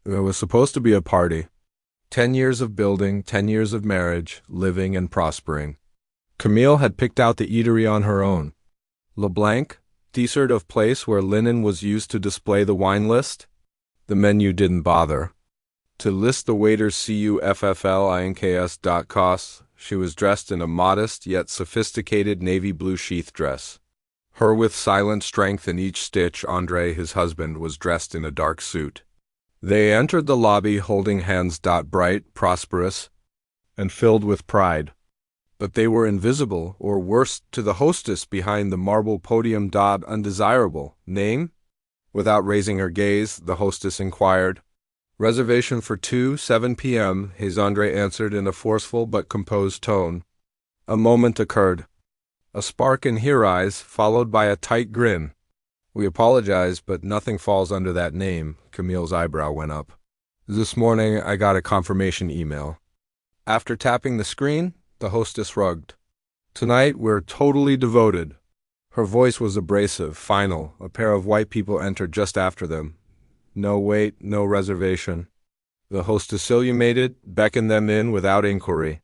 It was supposed to be a party. 10 years of building, 10 years of marriage, living and prospering. Camille had picked out the eatery on her own. LeBlanc, dessert of place where linen was used to display the wine list. The menu didn't bother to list the waiter's cufflinks. Costs. She was dressed in a modest yet sophisticated navy blue sheath dress. Her with silent strength in each stitch. Andre, his husband, was dressed in a dark suit. They entered the lobby holding hands. Bright, prosperous, and filled with pride. But they were invisible, or worse, to the hostess behind the marble podium. Undesirable. Name? Without raising her gaze, the hostess inquired. Reservation for 2, 7 p.m., his Andre answered in a forceful but composed tone. A moment occurred. A spark in her eyes, followed by a tight grin. We apologize, but nothing falls under that name. Camille's eyebrow went up. This morning I got a confirmation email. After tapping the screen, the hostess shrugged. Tonight we're totally devoted. Her voice was abrasive, final. A pair of white people entered just after them. No wait, no reservation. The hostess illuminated, beckoned them in without inquiry.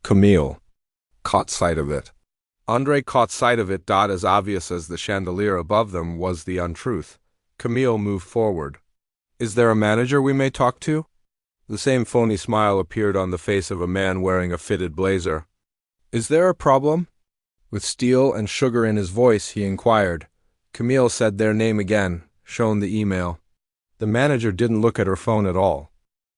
Camille caught sight of it. Andre caught sight of it. As obvious as the chandelier above them was the untruth. Camille moved forward. Is there a manager we may talk to? The same phony smile appeared on the face of a man wearing a fitted blazer. Is there a problem? With steel and sugar in his voice, he inquired. Camille said their name again, shown the email. The manager didn't look at her phone at all.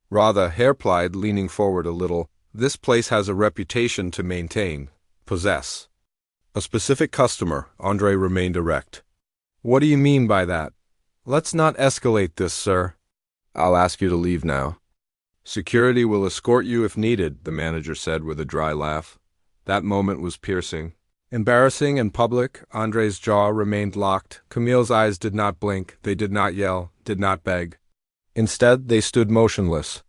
Rather, replied, leaning forward a little, this place has a reputation to maintain, possess. A specific customer. Andre remained erect. What do you mean by that? Let's not escalate this, sir. I'll ask you to leave now. Security will escort you if needed, the manager said with a dry laugh. That moment was piercing. Embarrassing and public, Andre's jaw remained locked. Camille's eyes did not blink, they did not yell, did not beg. Instead, they stood motionless.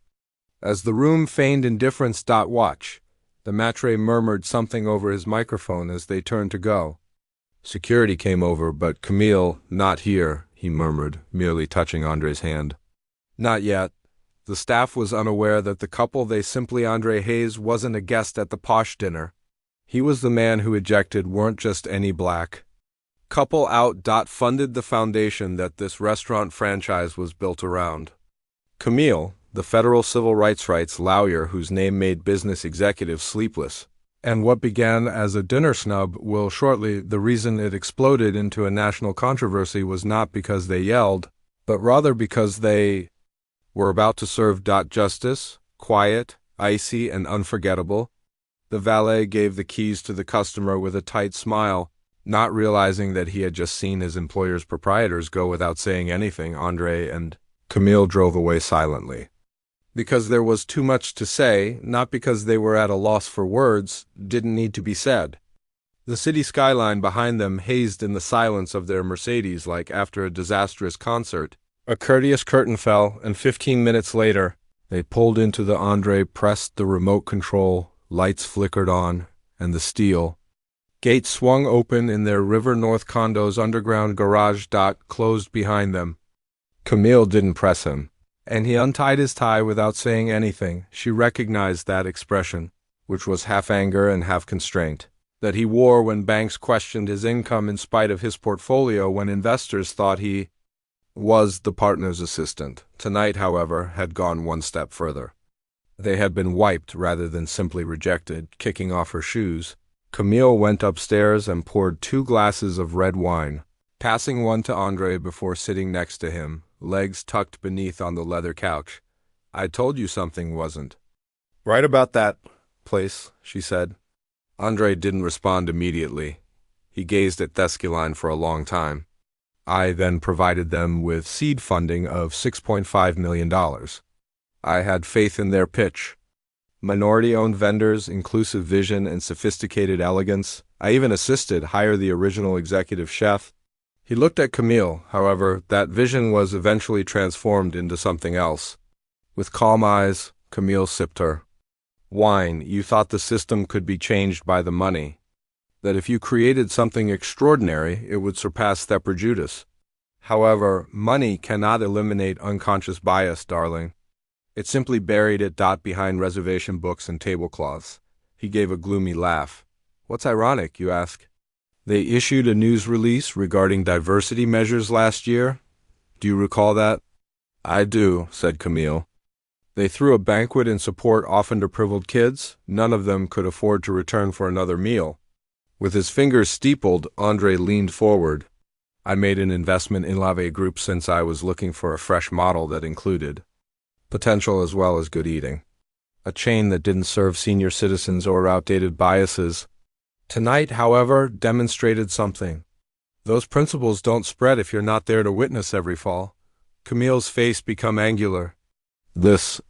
As the room feigned indifference. Watch. The maitre murmured something over his microphone as they turned to go. Security came over, but Camille, not here, he murmured, merely touching Andre's hand. Not yet. The staff was unaware that the couple they simply Andre Hayes wasn't a guest at the posh dinner. He was the man who ejected weren't just any black couple out. Funded the foundation that this restaurant franchise was built around. Camille, the federal civil rights lawyer whose name made business executives sleepless, and what began as a dinner snub will shortly, the reason it exploded into a national controversy was not because they yelled, but rather because they were about to serve. Justice, quiet, icy, and unforgettable. The valet gave the keys to the customer with a tight smile, not realizing that he had just seen his employer's proprietors go without saying anything. Andre and Camille drove away silently. Because there was too much to say, not because they were at a loss for words, didn't need to be said. The city skyline behind them hazed in the silence of their Mercedes like after a disastrous concert. A courteous curtain fell, and 15 minutes later, they pulled into the Andre pressed the remote control. Lights flickered on, and the steel gates swung open in their River North condo's underground garage. Closed behind them. Camille didn't press him, and he untied his tie without saying anything. She recognized that expression, which was half anger and half constraint, that he wore when banks questioned his income in spite of his portfolio when investors thought he was the partner's assistant. Tonight, however, had gone one step further. They had been wiped rather than simply rejected. Kicking off her shoes, Camille went upstairs and poured 2 glasses of red wine, passing one to Andre before sitting next to him, legs tucked beneath on the leather couch. I told you something wasn't right about that place, she said. Andre didn't respond immediately. He gazed at Thescaline for a long time. I then provided them with seed funding of $6.5 million. I had faith in their pitch. Minority-owned vendors, inclusive vision, and sophisticated elegance. I even assisted hire the original executive chef. He looked at Camille, however, that vision was eventually transformed into something else. With calm eyes, Camille sipped her wine. You thought the system could be changed by the money. That if you created something extraordinary, it would surpass Theprejudice. However, money cannot eliminate unconscious bias, darling. It simply buried it behind reservation books and tablecloths. He gave a gloomy laugh. What's ironic, you ask? They issued a news release regarding diversity measures last year. Do you recall that? I do, said Camille. They threw a banquet in support of underprivileged kids. None of them could afford to return for another meal. With his fingers steepled, Andre leaned forward. I made an investment in Lave Group since I was looking for a fresh model that included potential as well as good eating. A chain that didn't serve senior citizens or outdated biases. Tonight, however, demonstrated something. Those principles don't spread if you're not there to witness every fall. Camille's face became angular. This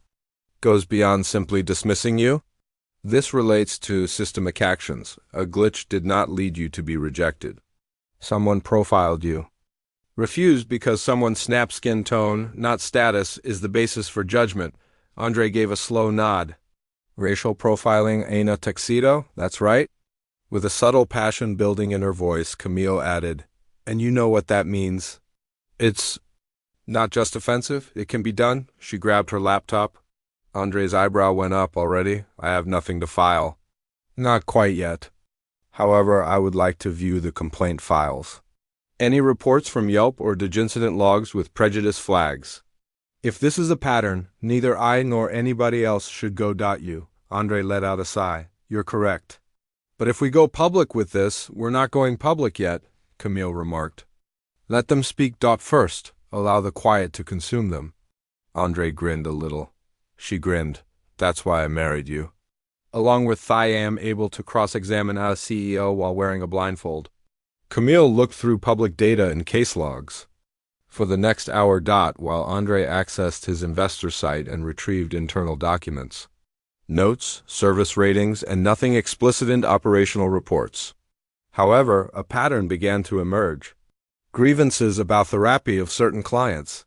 goes beyond simply dismissing you? This relates to systemic actions. A glitch did not lead you to be rejected. Someone profiled you. Refused because someone's snap skin tone, not status, is the basis for judgment. Andre gave a slow nod. Racial profiling ain't a tuxedo, that's right. With a subtle passion building in her voice, Camille added, and you know what that means. It's not just offensive, it can be done. She grabbed her laptop. Andre's eyebrow went up already. I have nothing to file. Not quite yet. However, I would like to view the complaint files. Any reports from Yelp or Digincident logs with prejudice flags. If this is a pattern, neither I nor anybody else should go. You. Andre let out a sigh. You're correct. But if we go public with this, we're not going public yet, Camille remarked. Let them speak. First. Allow the quiet to consume them. Andre grinned a little. She grinned. That's why I married you. Along with I am able to cross-examine a CEO while wearing a blindfold. Camille looked through public data and case logs. For the next hour. While Andre accessed his investor site and retrieved internal documents. Notes, service ratings, and nothing explicit in operational reports. However, a pattern began to emerge. Grievances about therapy of certain clients.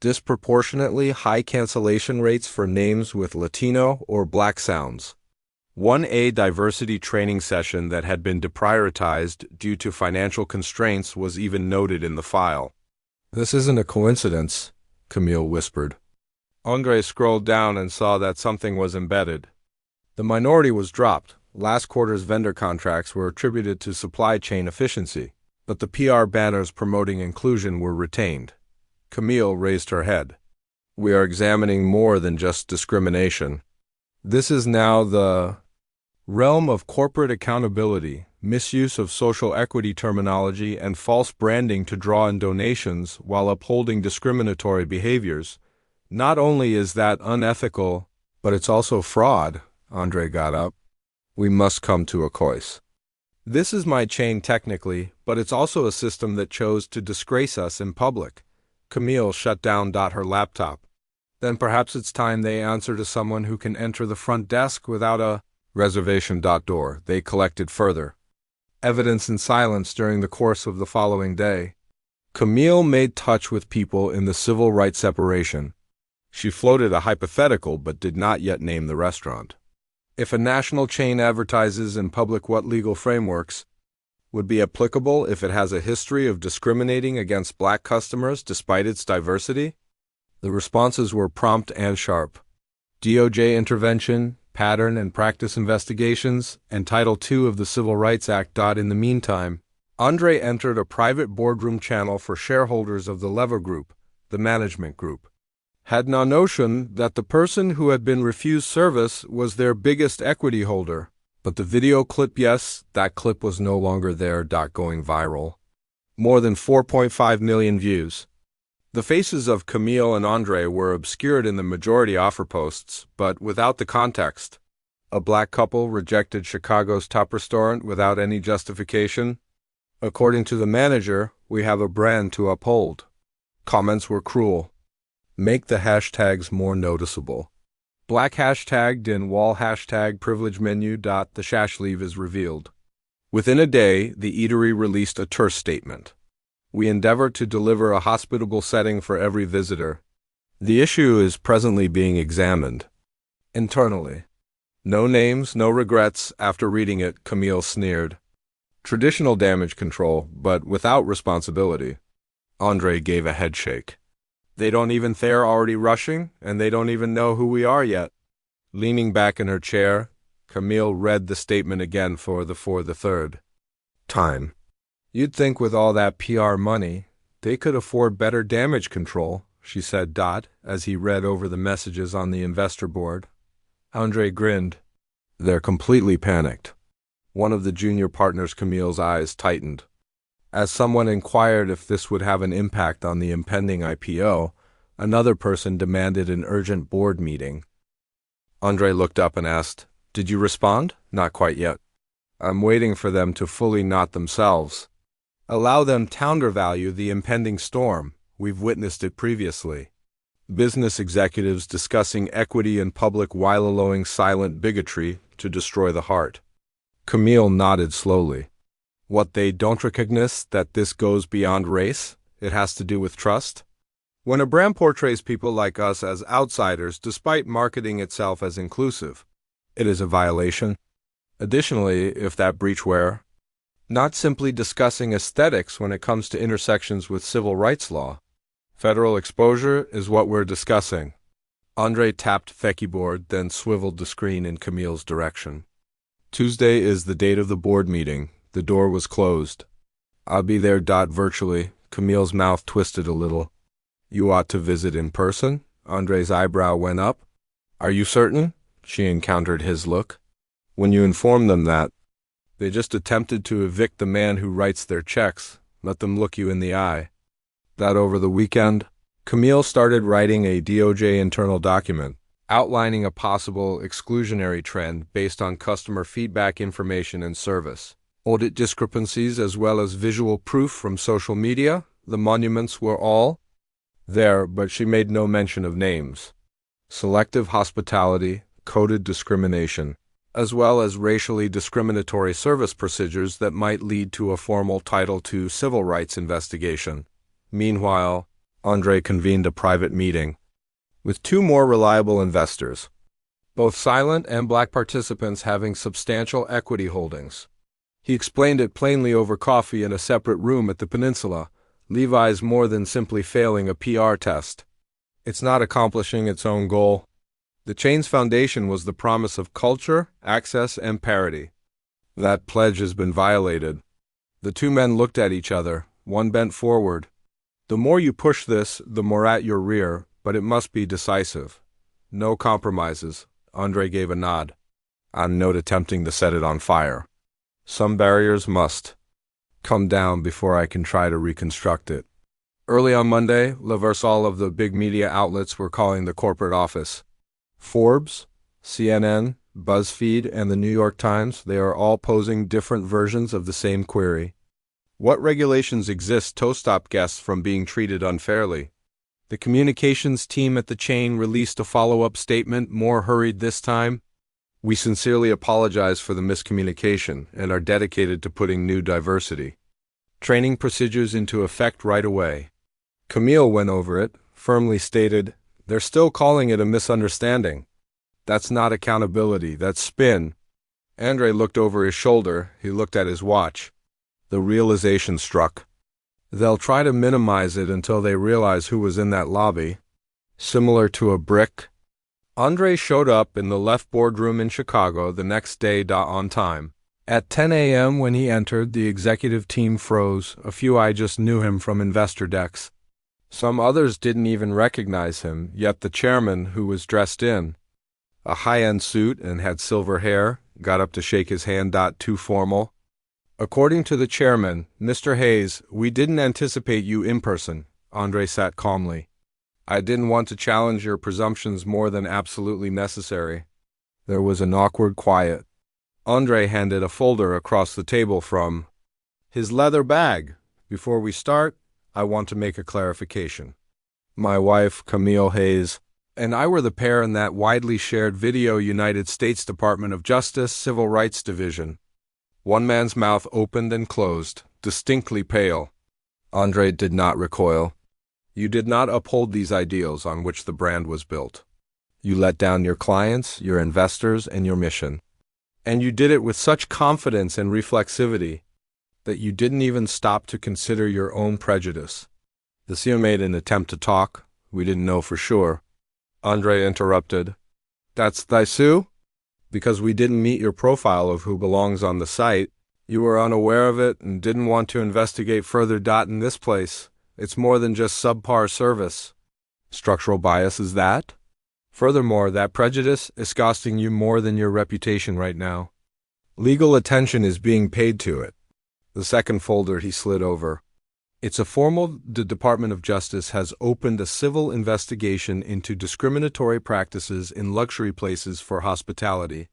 Disproportionately high cancellation rates for names with Latino or Black sounds. 1A diversity training session that had been deprioritized due to financial constraints was even noted in the file. This isn't a coincidence, Camille whispered. Andre scrolled down and saw that something was embedded. The minority was dropped. Last quarter's vendor contracts were attributed to supply chain efficiency, but the PR banners promoting inclusion were retained. Camille raised her head. We are examining more than just discrimination. This is now the realm of corporate accountability, misuse of social equity terminology, and false branding to draw in donations while upholding discriminatory behaviors. Not only is that unethical, but it's also fraud. Andre got up. We must come to a choice. This is my chain technically, but it's also a system that chose to disgrace us in public. Camille shut down her laptop. Then perhaps it's time they answer to someone who can enter the front desk without a reservation. Door. They collected further evidence in silence during the course of the following day. Camille made touch with people in the civil rights separation. She floated a hypothetical but did not yet name the restaurant. If a national chain advertises in public, what legal frameworks would be applicable if it has a history of discriminating against Black customers despite its diversity? The responses were prompt and sharp. DOJ intervention, pattern and practice investigations, and Title II of the Civil Rights Act. In the meantime, Andre entered a private boardroom channel for shareholders of the Lever Group, the management group. Had no notion that the person who had been refused service was their biggest equity holder. But the video clip, yes, that clip was no longer there. Going viral. More than 4.5 million views. The faces of Camille and Andre were obscured in the majority offer posts, but without the context. A Black couple rejected Chicago's top restaurant without any justification. According to the manager, we have a brand to uphold. Comments were cruel. Make the hashtags more noticeable. Black hashtagged in wall hashtag privilege menu. The shash leave is revealed. Within a day, the eatery released a terse statement. We endeavor to deliver a hospitable setting for every visitor. The issue is presently being examined. Internally. No names, no regrets. After reading it, Camille sneered. Traditional damage control, but without responsibility. Andre gave a headshake. They don't even they're already rushing, and they don't even know who we are yet. Leaning back in her chair, Camille read the statement again for the third time. You'd think with all that PR money, they could afford better damage control, she said, as he read over the messages on the investor board. Andre grinned. They're completely panicked. One of the junior partners, Camille's eyes tightened. As someone inquired if this would have an impact on the impending IPO, another person demanded an urgent board meeting. Andre looked up and asked, Did you respond? Not quite yet. I'm waiting for them to fully knot themselves. Allow them to countervalue the impending storm. We've witnessed it previously. Business executives discussing equity in public while allowing silent bigotry to destroy the heart. Camille nodded slowly. What they don't recognize that this goes beyond race? It has to do with trust? When a brand portrays people like us as outsiders despite marketing itself as inclusive, it is a violation. Additionally, if that breach were not simply discussing aesthetics when it comes to intersections with civil rights law, federal exposure is what we're discussing. Andre tapped the keyboard, then swiveled the screen in Camille's direction. Tuesday is the date of the board meeting. The door was closed. I'll be there. Virtually. Camille's mouth twisted a little. You ought to visit in person? Andre's eyebrow went up. Are you certain? She encountered his look. When you inform them that they just attempted to evict the man who writes their checks, let them look you in the eye. That over the weekend, Camille started writing a DOJ internal document, outlining a possible exclusionary trend based on customer feedback information and service. Audit discrepancies as well as visual proof from social media. The monuments were all there, but she made no mention of names. Selective hospitality, coded discrimination, as well as racially discriminatory service procedures that might lead to a formal Title II civil rights investigation. Meanwhile, Andre convened a private meeting with two more reliable investors, both silent and black participants having substantial equity holdings. He explained it plainly over coffee in a separate room at the Peninsula. Levi's more than simply failing a PR test. It's not accomplishing its own goal. The chain's foundation was the promise of culture, access, and parity. That pledge has been violated. The two men looked at each other. One bent forward. The more you push this, the more at your rear, but it must be decisive. No compromises. Andre gave a nod. I'm not attempting to set it on fire. Some barriers must come down before I can try to reconstruct it. Early on Monday, all of the big media outlets were calling the corporate office. Forbes, CNN, BuzzFeed, and the New York Times, they are all posing different versions of the same query. What regulations exist to stop guests from being treated unfairly? The communications team at the chain released a follow-up statement, more hurried this time. We sincerely apologize for the miscommunication and are dedicated to putting new diversity training procedures into effect right away. Camille went over it, firmly stated, They're still calling it a misunderstanding. That's not accountability, that's spin. Andre looked over his shoulder, he looked at his watch. The realization struck. They'll try to minimize it until they realize who was in that lobby. Similar to a brick. Andre showed up in the left boardroom in Chicago the next day on time. At 10 a.m. when he entered, the executive team froze. A few I just knew him from investor decks. Some others didn't even recognize him, yet the chairman, who was dressed in a high-end suit and had silver hair, got up to shake his hand. Too formal. According to the chairman, Mr. Hayes, we didn't anticipate you in person. Andre sat calmly. I didn't want to challenge your presumptions more than absolutely necessary. There was an awkward quiet. Andre handed a folder across the table from his leather bag. Before we start, I want to make a clarification. My wife, Camille Hayes, and I were the pair in that widely shared video United States Department of Justice Civil Rights Division. One man's mouth opened and closed, distinctly pale. Andre did not recoil. You did not uphold these ideals on which the brand was built. You let down your clients, your investors, and your mission. And you did it with such confidence and reflexivity that you didn't even stop to consider your own prejudice. The CEO made an attempt to talk. We didn't know for sure. Andre interrupted. That's thy Sue? Because we didn't meet your profile of who belongs on the site. You were unaware of it and didn't want to investigate further. In this place, it's more than just subpar service. Structural bias is that? Furthermore, that prejudice is costing you more than your reputation right now. Legal attention is being paid to it. The second folder he slid over. It's a formal. The Department of Justice has opened a civil investigation into discriminatory practices in luxury places for hospitality.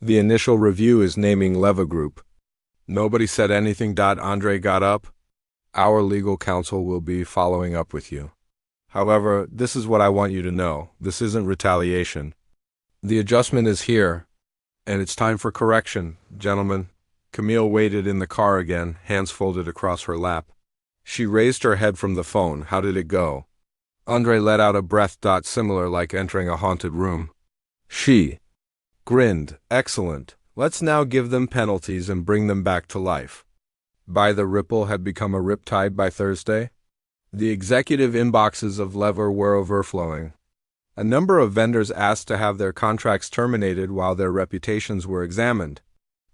The initial review is naming Leva Group. Nobody said anything. Andre got up. Our legal counsel will be following up with you. However, this is what I want you to know. This isn't retaliation. The adjustment is here, and it's time for correction, gentlemen. Camille waited in the car again, hands folded across her lap. She raised her head from the phone. How did it go? Andre let out a breath. Similar, like entering a haunted room. She grinned. Excellent. Let's now give them penalties and bring them back to life. By the ripple had become a riptide by Thursday. The executive inboxes of Lever were overflowing. A number of vendors asked to have their contracts terminated while their reputations were examined.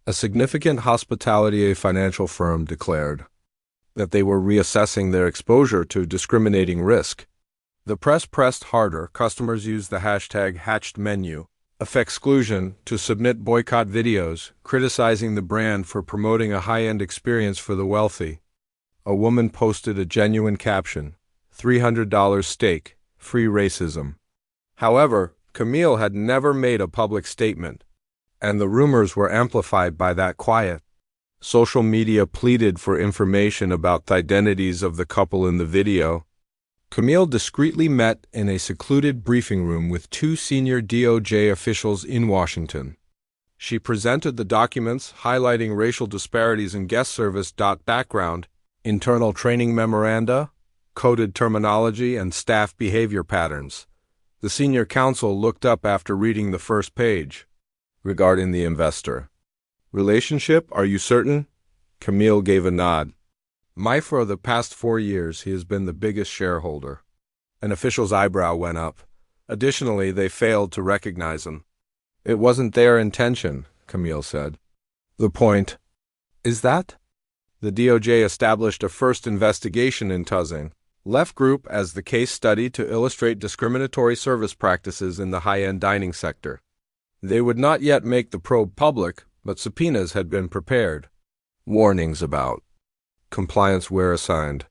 A significant hospitality financial firm declared that they were reassessing their exposure to discriminating risk. The press pressed harder. Customers used the hashtag #HatchedMenu of exclusion to submit boycott videos, criticizing the brand for promoting a high-end experience for the wealthy. A woman posted a genuine caption, $300 steak, free racism. However, Camille had never made a public statement, and the rumors were amplified by that quiet. Social media pleaded for information about the identities of the couple in the video. Camille discreetly met in a secluded briefing room with two senior DOJ officials in Washington. She presented the documents highlighting racial disparities in guest service. Background, internal training memoranda, coded terminology, and staff behavior patterns. The senior counsel looked up after reading the first page. Regarding the investor. Relationship, are you certain? Camille gave a nod. For the past 4 years, he has been the biggest shareholder. An official's eyebrow went up. Additionally, they failed to recognize him. It wasn't their intention, Camille said. The point is that the DOJ established a first investigation in Tuzzing Left Group as the case study to illustrate discriminatory service practices in the high-end dining sector. They would not yet make the probe public, but subpoenas had been prepared. Warnings about compliance were assigned.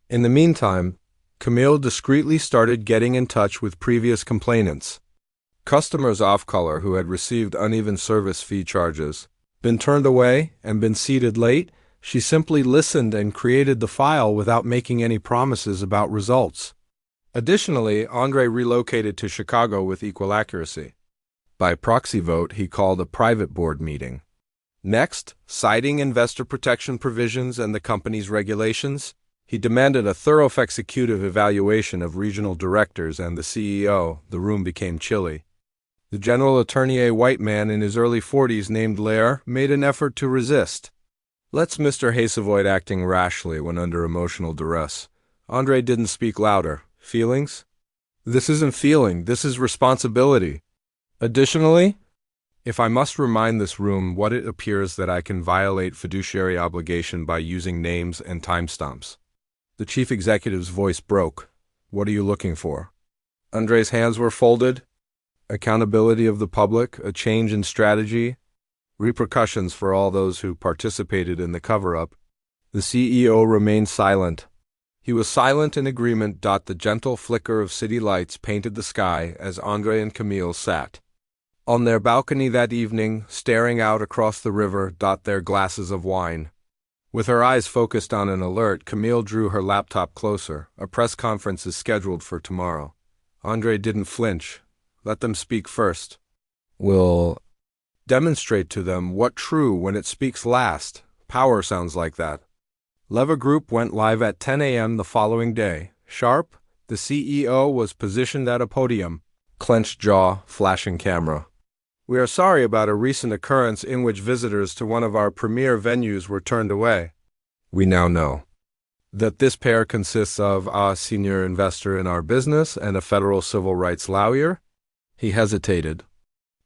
In the meantime, Camille discreetly started getting in touch with previous complainants. Customers off-color who had received uneven service fee charges, been turned away, and been seated late. She simply listened and created the file without making any promises about results. Additionally, Andre relocated to Chicago with equal accuracy. By proxy vote, he called a private board meeting. Next, citing investor protection provisions and the company's regulations, he demanded a thorough executive evaluation of regional directors and the CEO. The room became chilly. The general attorney, a white man in his early 40s named Lair, made an effort to resist. Let's Mr. Hayes avoid acting rashly when under emotional duress. Andre didn't speak louder. Feelings? This isn't feeling, this is responsibility. Additionally, if I must remind this room what it appears that I can violate fiduciary obligation by using names and timestamps. The chief executive's voice broke. What are you looking for? Andre's hands were folded. Accountability of the public, a change in strategy, repercussions for all those who participated in the cover-up. The CEO remained silent. He was silent in agreement. The gentle flicker of city lights painted the sky as Andre and Camille sat on their balcony that evening, staring out across the river. Their glasses of wine. With her eyes focused on an alert, Camille drew her laptop closer. A press conference is scheduled for tomorrow. Andre didn't flinch. Let them speak first. We'll demonstrate to them what true when it speaks last. Power sounds like that. Leva Group went live at 10 a.m. the following day. Sharp, the CEO was positioned at a podium, clenched jaw, flashing camera. We are sorry about a recent occurrence in which visitors to one of our premier venues were turned away. We now know. That this pair consists of a senior investor in our business and a federal civil rights lawyer? He hesitated.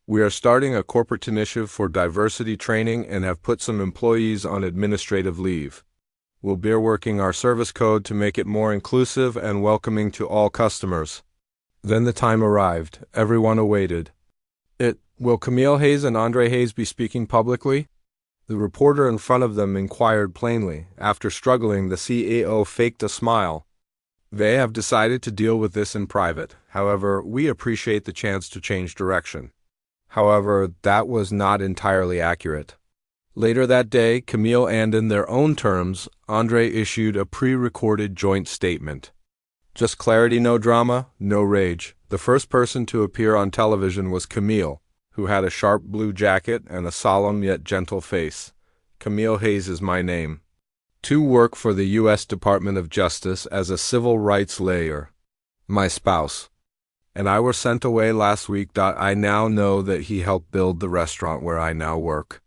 We are starting a corporate initiative for diversity training and have put some employees on administrative leave. We'll be working our service code to make it more inclusive and welcoming to all customers. Then the time arrived. Everyone awaited. Will Camille Hayes and Andre Hayes be speaking publicly? The reporter in front of them inquired plainly. After struggling, the CEO faked a smile. They have decided to deal with this in private. However, we appreciate the chance to change direction. However, that was not entirely accurate. Later that day, Camille and in their own terms, Andre issued a pre-recorded joint statement. Just clarity, no drama, no rage. The first person to appear on television was Camille, who had a sharp blue jacket and a solemn yet gentle face. Camille Hayes is my name. To work for the U.S. Department of Justice as a civil rights lawyer. My spouse. And I was sent away last week. I now know that he helped build the restaurant where I now work.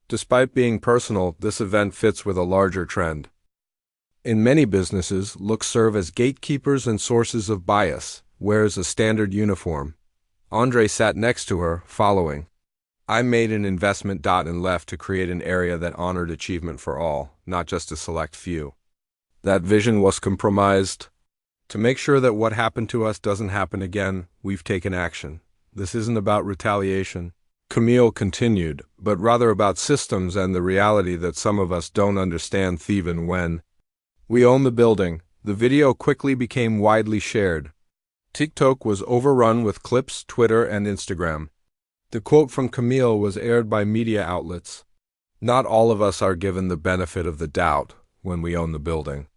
Despite being personal, this event fits with a larger trend. In many businesses, looks serve as gatekeepers and sources of bias, wears a standard uniform. Andre sat next to her, following. I made an investment. And left to create an area that honored achievement for all, not just a select few. That vision was compromised. To make sure that what happened to us doesn't happen again, we've taken action. This isn't about retaliation, Camille continued, but rather about systems and the reality that some of us don't understand even when. We own the building. The video quickly became widely shared. TikTok was overrun with clips, Twitter, and Instagram. The quote from Camille was aired by media outlets. Not all of us are given the benefit of the doubt when we own the building.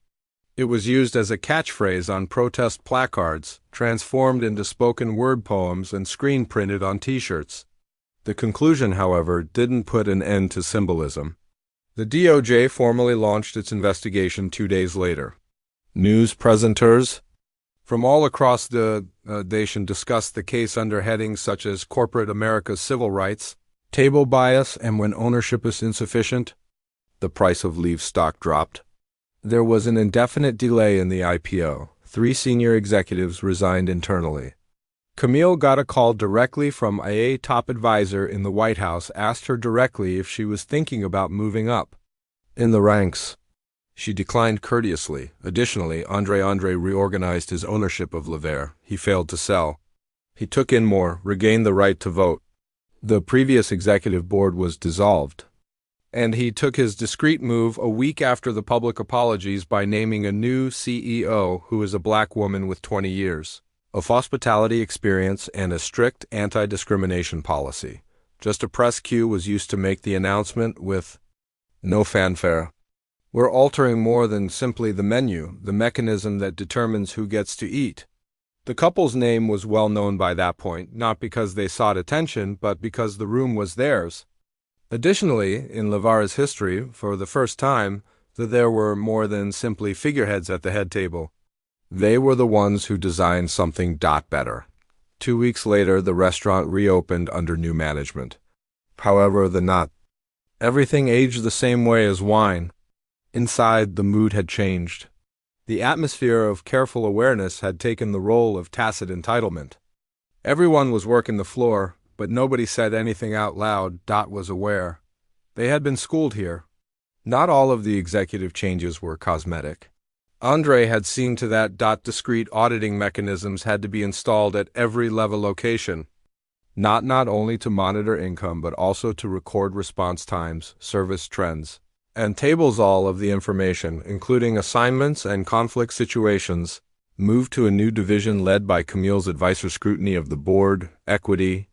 It was used as a catchphrase on protest placards, transformed into spoken word poems, and screen printed on T-shirts. The conclusion, however, didn't put an end to symbolism. The DOJ formally launched its investigation 2 days later. News presenters from all across the nation discussed the case under headings such as Corporate America's Civil Rights, Table Bias, and When Ownership is Insufficient. The price of Leave stock dropped. There was an indefinite delay in the IPO. 3 senior executives resigned internally. Camille got a call directly from a top advisor in the White House, asked her directly if she was thinking about moving up in the ranks. She declined courteously. Additionally, Andre reorganized his ownership of Lever. He failed to sell. He took in more, regained the right to vote. The previous executive board was dissolved. And he took his discreet move a week after the public apologies by naming a new CEO who is a black woman with 20 years of hospitality experience and a strict anti-discrimination policy. Just a press cue was used to make the announcement with no fanfare. We're altering more than simply the menu, the mechanism that determines who gets to eat. The couple's name was well known by that point, not because they sought attention, but because the room was theirs. Additionally, in Levar's history, for the first time, there were more than simply figureheads at the head table. They were the ones who designed something better. 2 weeks later, the restaurant reopened under new management. However, everything aged the same way as wine. Inside, the mood had changed. The atmosphere of careful awareness had taken the role of tacit entitlement. Everyone was working the floor, but nobody said anything out loud. Was aware. They had been schooled here. Not all of the executive changes were cosmetic. Andre had seen to that. Discrete auditing mechanisms had to be installed at every level location. Not only to monitor income, but also to record response times, service trends, and tables. All of the information, including assignments and conflict situations, moved to a new division led by Camille's advisor scrutiny of the board, equity,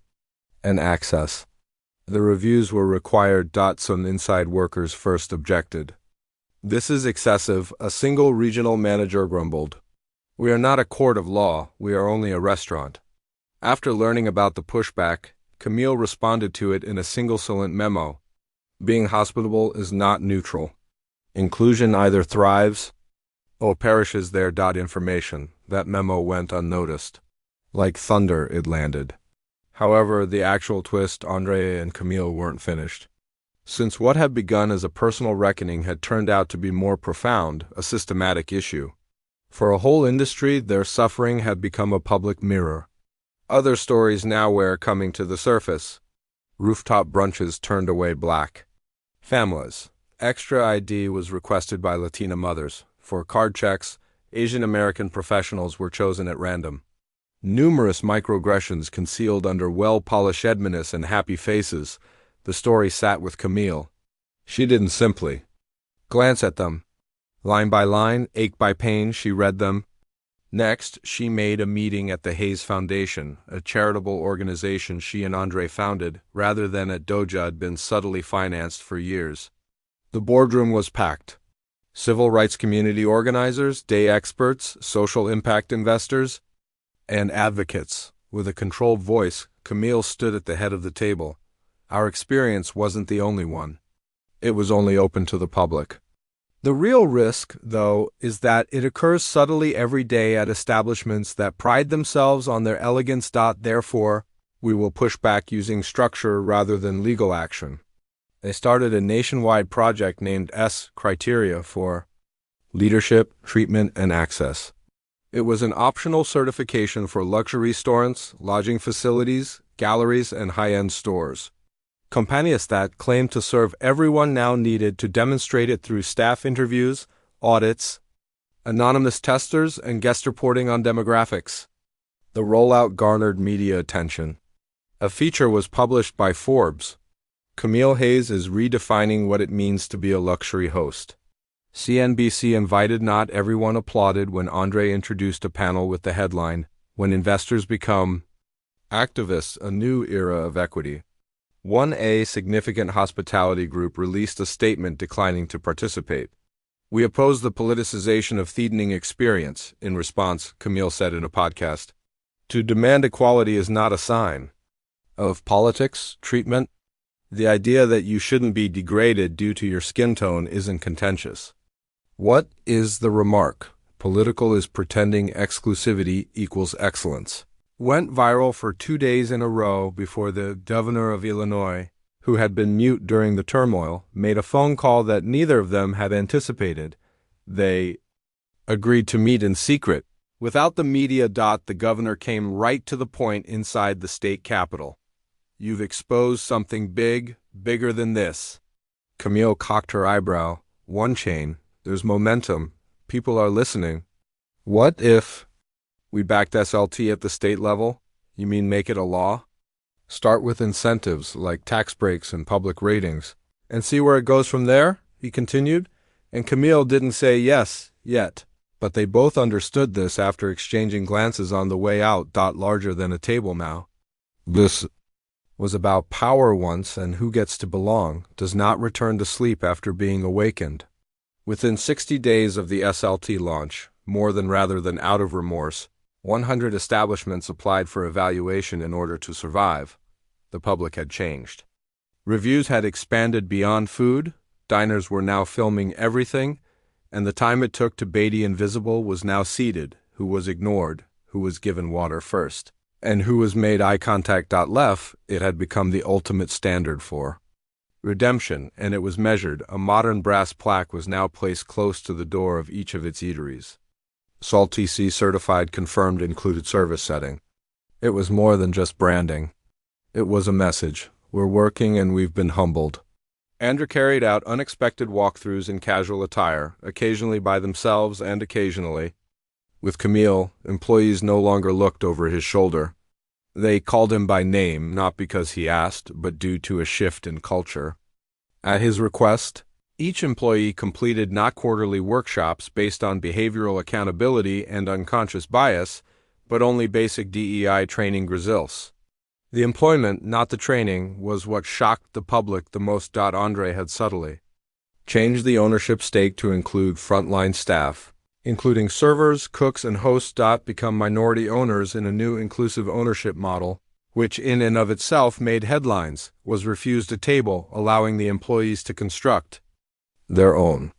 and access. The reviews were required. Some inside workers first objected. This is excessive, a single regional manager grumbled. We are not a court of law, we are only a restaurant. After learning about the pushback, Camille responded to it in a single-silent memo. Being hospitable is not neutral. Inclusion either thrives or perishes there. Information. That memo went unnoticed. Like thunder, it landed. However, the actual twist, Andre and Camille weren't finished. since what had begun as a personal reckoning had turned out to be more profound, a systematic issue. For a whole industry, their suffering had become a public mirror. Other stories now were coming to the surface. Rooftop brunches turned away black families. Extra ID was requested by Latina mothers. For card checks, Asian American professionals were chosen at random. Numerous microaggressions concealed under well-polished edmonists and happy faces. The story sat with Camille. She didn't simply glance at them. Line by line, ache by pain, she read them. Next, she made a meeting at the Hayes Foundation, a charitable organization she and Andre founded, rather than at Doja had been subtly financed for years. The boardroom was packed. Civil rights community organizers, day experts, social impact investors, and advocates. With a controlled voice, Camille stood at the head of the table. Our experience wasn't the only one. It was only open to the public. The real risk, though, is that it occurs subtly every day at establishments that pride themselves on their elegance. Therefore, we will push back using structure rather than legal action. They started a nationwide project named S Criteria for Leadership, Treatment, and Access. It was an optional certification for luxury restaurants, lodging facilities, galleries, and high-end stores. Companies that claimed to serve everyone now needed to demonstrate it through staff interviews, audits, anonymous testers, and guest reporting on demographics. The rollout garnered media attention. A feature was published by Forbes. Camille Hayes is redefining what it means to be a luxury host. CNBC invited. Not everyone applauded when Andre introduced a panel with the headline, "When Investors Become Activists, a New Era of Equity." A significant hospitality group released a statement declining to participate. "We oppose the politicization of theatening experience." In response, Camille said in a podcast, "To demand equality is not a sign of politics, treatment. The idea that you shouldn't be degraded due to your skin tone isn't contentious." What is the remark? Political is pretending exclusivity equals excellence. Went viral for 2 days in a row before the governor of Illinois, who had been mute during the turmoil, made a phone call that neither of them had anticipated. They agreed to meet in secret. Without the media. The governor came right to the point inside the state capitol. "You've exposed something big, bigger than this." Camille cocked her eyebrow. "One chain. There's momentum. People are listening." "What if we backed SLT at the state level?" "You mean make it a law?" "Start with incentives like tax breaks and public ratings, and see where it goes from there," he continued. And Camille didn't say yes yet, but they both understood this after exchanging glances on the way out. Larger than a table now. This was about power once, and who gets to belong does not return to sleep after being awakened. Within 60 days of the SLT launch, more than rather than out of remorse, 100 establishments applied for evaluation in order to survive. The public had changed. Reviews had expanded beyond food, diners were now filming everything, and the time it took to Beatty Invisible was now seated, who was ignored, who was given water first, and who was made eye contact. Left, it had become the ultimate standard for redemption, and it was measured. A modern brass plaque was now placed close to the door of each of its eateries. SALT-TC certified, confirmed, included service setting. It was more than just branding. It was a message. We're working and we've been humbled. Andrew carried out unexpected walkthroughs in casual attire, occasionally by themselves and occasionally with Camille. Employees no longer looked over his shoulder. They called him by name, not because he asked, but due to a shift in culture. At his request, each employee completed not quarterly workshops based on behavioral accountability and unconscious bias, but only basic DEI training grisils. The employment, not the training, was what shocked the public the most. Andre had subtly changed the ownership stake to include frontline staff, including servers, cooks, and hosts. Become minority owners in a new inclusive ownership model, which in and of itself made headlines, was refused a table allowing the employees to construct their own.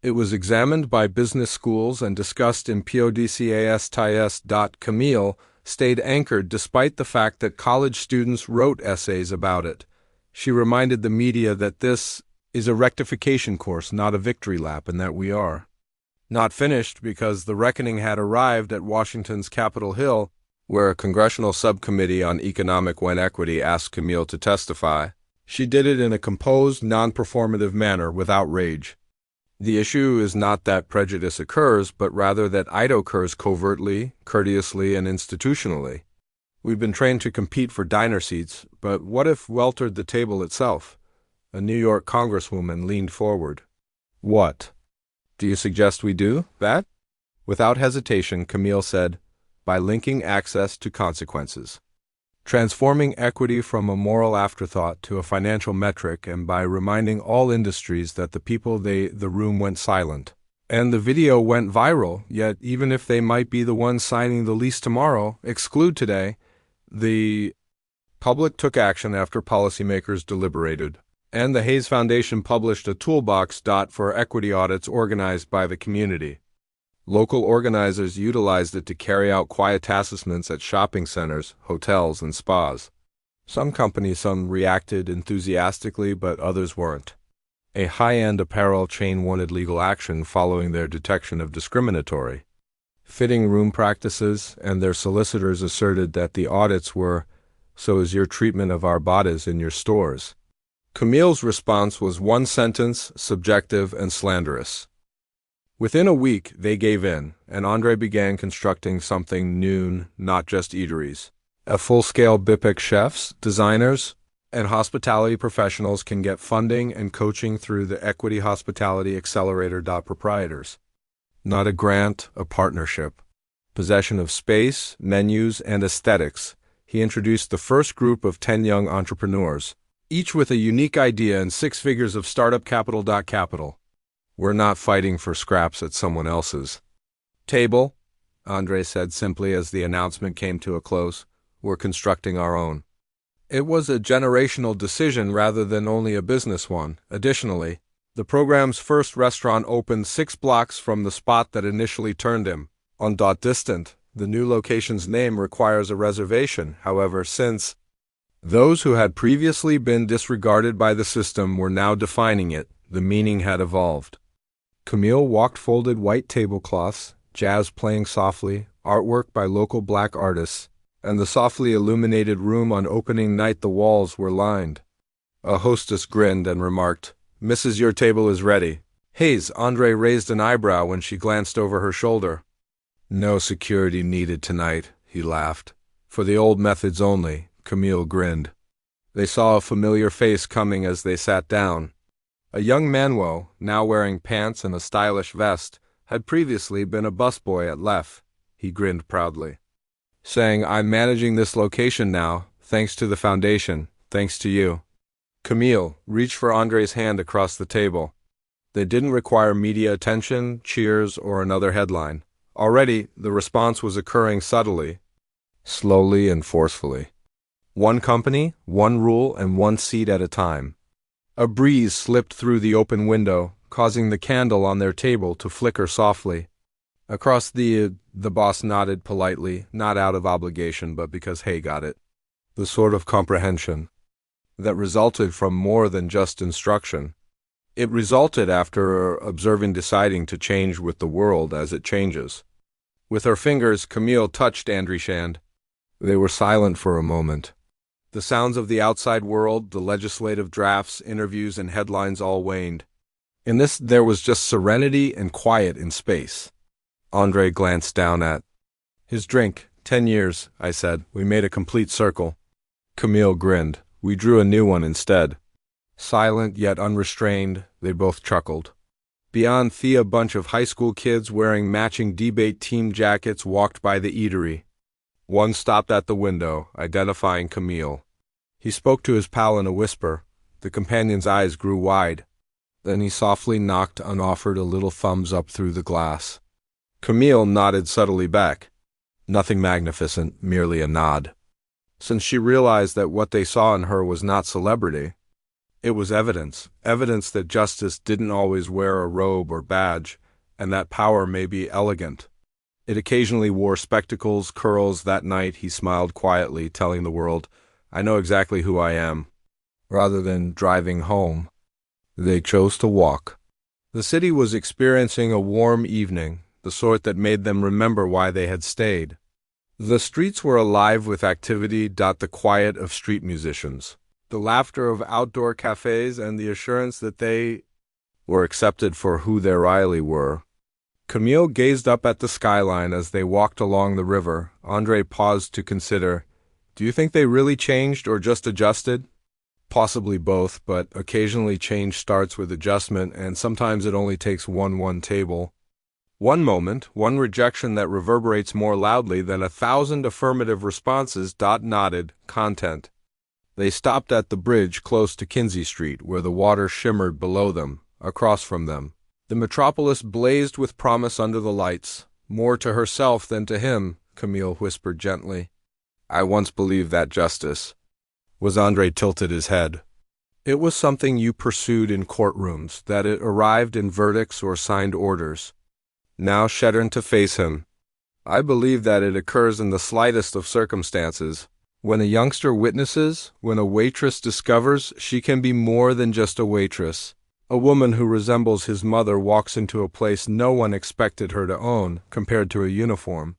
It was examined by business schools and discussed in PODCAS. Camille stayed anchored despite the fact that college students wrote essays about it. She reminded the media that this is a rectification course, not a victory lap, and that we are not finished because the reckoning had arrived at Washington's Capitol Hill, where a congressional subcommittee on economic equity asked Camille to testify. She did it in a composed, non-performative manner without rage. The issue is not that prejudice occurs, but rather that it occurs covertly, courteously, and institutionally. We've been trained to compete for diner seats, but what if weltered the table itself? A New York congresswoman leaned forward. What? Do you suggest we do that? Without hesitation, Camille said, by linking access to consequences. Transforming equity from a moral afterthought to a financial metric, and by reminding all industries that the room went silent. And the video went viral, yet even if they might be the ones signing the lease tomorrow, exclude today, the public took action after policymakers deliberated. And the Hayes Foundation published a toolbox for equity audits organized by the community. Local organizers utilized it to carry out quiet assessments at shopping centers, hotels, and spas. Some reacted enthusiastically, but others weren't. A high-end apparel chain wanted legal action following their detection of discriminatory fitting room practices, and their solicitors asserted that the audits were, "So is your treatment of our bodies in your stores." Camille's response was one sentence, subjective and slanderous. Within a week, they gave in, and Andre began constructing something new, not just eateries. A full-scale BIPIC chefs, designers, and hospitality professionals can get funding and coaching through the Equity Hospitality Accelerator. Proprietors. Not a grant, a partnership. Possession of space, menus, and aesthetics. He introduced the first group of 10 young entrepreneurs, each with a unique idea and 6 figures of startup capital. We're not fighting for scraps at someone else's table, Andre said simply as the announcement came to a close. We're constructing our own. It was a generational decision rather than only a business one. Additionally, the program's first restaurant opened 6 blocks from the spot that initially turned him on. Distant. The new location's name requires a reservation. However, since those who had previously been disregarded by the system were now defining it, the meaning had evolved. Camille walked folded white tablecloths, jazz playing softly, artwork by local black artists, and the softly illuminated room on opening night the walls were lined. A hostess grinned and remarked, "Mrs. Your table is ready." Hayes, Andre raised an eyebrow when she glanced over her shoulder. "No security needed tonight," he laughed. "For the old methods only," Camille grinned. They saw a familiar face coming as they sat down. A young Manuel, now wearing pants and a stylish vest, had previously been a busboy at Lef. He grinned proudly, saying, "I'm managing this location now, thanks to the foundation, thanks to you." Camille reached for Andre's hand across the table. They didn't require media attention, cheers, or another headline. Already, the response was occurring subtly, slowly and forcefully. One company, one rule, and one seat at a time. A breeze slipped through the open window, causing the candle on their table to flicker softly. Across the boss nodded politely, not out of obligation, but because Hay got it. The sort of comprehension that resulted from more than just instruction. It resulted after deciding to change with the world as it changes. With her fingers, Camille touched Andre's hand. They were silent for a moment. The sounds of the outside world, the legislative drafts, interviews, and headlines all waned. In this, there was just serenity and quiet in space. Andre glanced down at his drink. 10 years, I said. We made a complete circle. Camille grinned. We drew a new one instead. Silent yet unrestrained, they both chuckled. Beyond Thea, a bunch of high school kids wearing matching debate team jackets walked by the eatery. One stopped at the window, identifying Camille. He spoke to his pal in a whisper. The companion's eyes grew wide. Then he softly knocked and offered a little thumbs up through the glass. Camille nodded subtly back. Nothing magnificent, merely a nod. Since she realized that what they saw in her was not celebrity, it was evidence that justice didn't always wear a robe or badge, and that power may be elegant. It occasionally wore spectacles, curls. That night he smiled quietly, telling the world, "I know exactly who I am." Rather than driving home, they chose to walk. The city was experiencing a warm evening, the sort that made them remember why they had stayed. The streets were alive with activity, the quiet of street musicians, the laughter of outdoor cafes, and the assurance that they were accepted for who they really were. Camille gazed up at the skyline as they walked along the river. Andre paused to consider, "Do you think they really changed or just adjusted?" "Possibly both, but occasionally change starts with adjustment, and sometimes it only takes one table. One moment, one rejection that reverberates more loudly than 1,000 affirmative responses. Nodded, content. They stopped at the bridge close to Kinsey Street, where the water shimmered below them, across from them. The metropolis blazed with promise under the lights. More to herself than to him, Camille whispered gently. "I once believed that justice was." Andre tilted his head. "It was something you pursued in courtrooms, that it arrived in verdicts or signed orders." Now she turned to face him. "I believe that it occurs in the slightest of circumstances. When a youngster witnesses, when a waitress discovers she can be more than just a waitress. A woman who resembles his mother walks into a place no one expected her to own, compared to a uniform.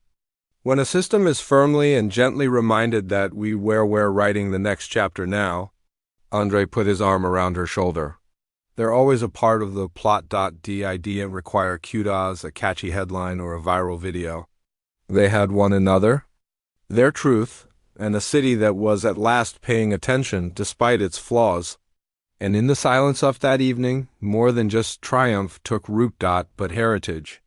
When a system is firmly and gently reminded that we're writing the next chapter now." Andre put his arm around her shoulder. "They're always a part of the plot. Didn't require kudos, a catchy headline, or a viral video. They had one another, their truth, and a city that was at last paying attention despite its flaws. And in the silence of that evening, more than just triumph took root. But heritage.